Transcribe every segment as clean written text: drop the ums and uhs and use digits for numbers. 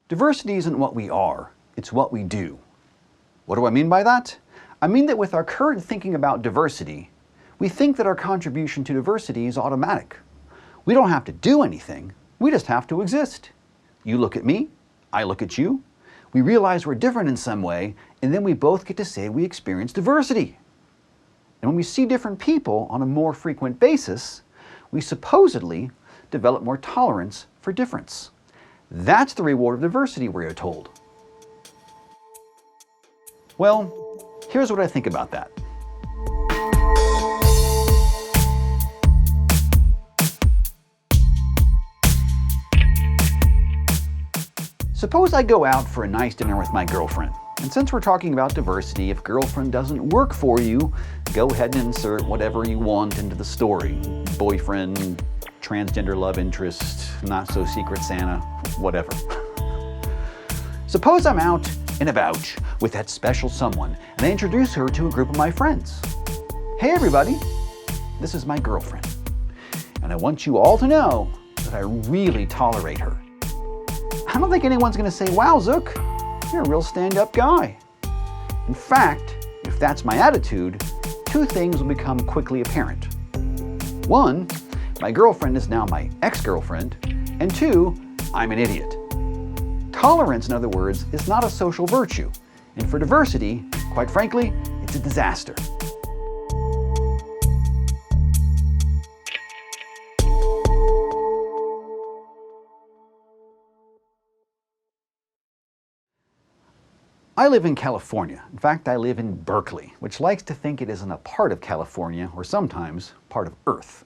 Diversity isn't what we are, it's what we do. What do I mean by that? I mean that with our current thinking about diversity, we think that our contribution to diversity is automatic. We don't have to do anything, we just have to exist. You look at me, I look at you, we realize we're different in some way, and then we both get to say we experience diversity. And when we see different people on a more frequent basis, we supposedly develop more tolerance for difference. That's the reward of diversity, we are told. Well, here's what I think about that. Suppose I go out for a nice dinner with my girlfriend. And since we're talking about diversity, if girlfriend doesn't work for you, go ahead and insert whatever you want into the story. Boyfriend, transgender love interest, not so secret Santa, whatever. Suppose I'm out and about with that special someone and I introduce her to a group of my friends. Hey everybody, this is my girlfriend. And I want you all to know that I really tolerate her. I don't think anyone's going to say, wow, Zook, you're a real stand-up guy. In fact, if that's my attitude, two things will become quickly apparent. One, my girlfriend is now my ex-girlfriend, and two, I'm an idiot. Tolerance, in other words, is not a social virtue, and for diversity, quite frankly, it's a disaster. I live in California. In fact, I live in Berkeley, which likes to think it isn't a part of California, or sometimes part of Earth.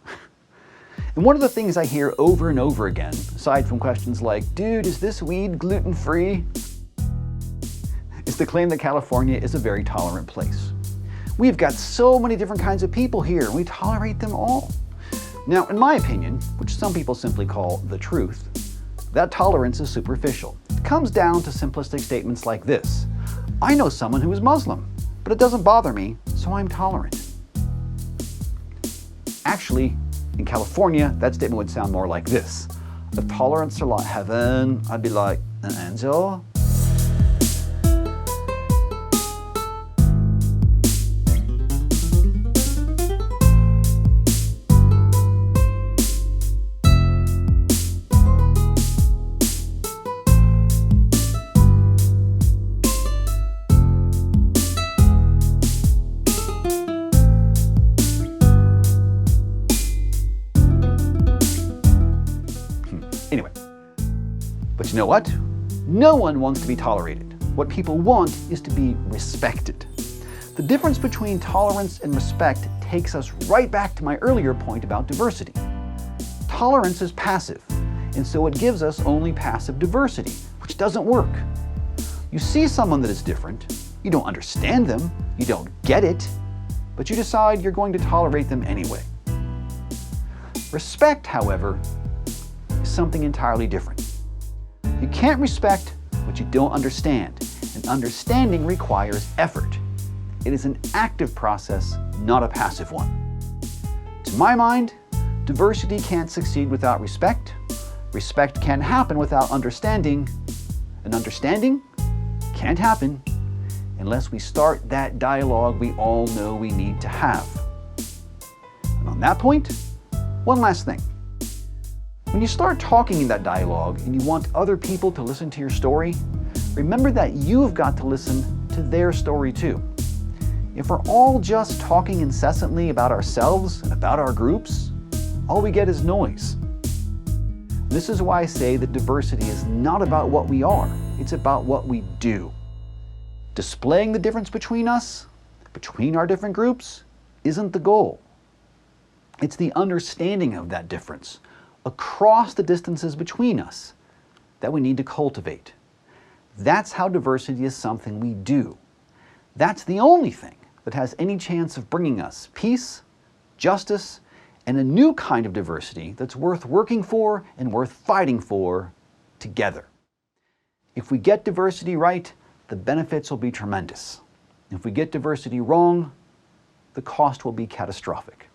And one of the things I hear over and over again, aside from questions like, dude, is this weed gluten-free? Is the claim that California is a very tolerant place. We've got so many different kinds of people here, and we tolerate them all. Now, in my opinion, which some people simply call the truth, that tolerance is superficial. It comes down to simplistic statements like this. I know someone who is Muslim, but it doesn't bother me, so I'm tolerant. Actually, in California, that statement would sound more like this. If tolerance are like heaven, I'd be like an angel. Anyway, but you know what? No one wants to be tolerated. What people want is to be respected. The difference between tolerance and respect takes us right back to my earlier point about diversity. Tolerance is passive, and so it gives us only passive diversity, which doesn't work. You see someone that is different, you don't understand them, you don't get it, but you decide you're going to tolerate them anyway. Respect, however, is something entirely different. You can't respect what you don't understand, and understanding requires effort. It is an active process, not a passive one. To my mind, diversity can't succeed without respect, respect can't happen without understanding, and understanding can't happen unless we start that dialogue we all know we need to have. And on that point, one last thing. When you start talking in that dialogue and you want other people to listen to your story, remember that you've got to listen to their story too. If we're all just talking incessantly about ourselves and about our groups, all we get is noise. This is why I say that diversity is not about what we are, it's about what we do. Displaying the difference between us, between our different groups, isn't the goal. It's the understanding of that difference across the distances between us that we need to cultivate. That's how diversity is something we do. That's the only thing that has any chance of bringing us peace, justice, and a new kind of diversity that's worth working for and worth fighting for together. If we get diversity right, the benefits will be tremendous. If we get diversity wrong, the cost will be catastrophic.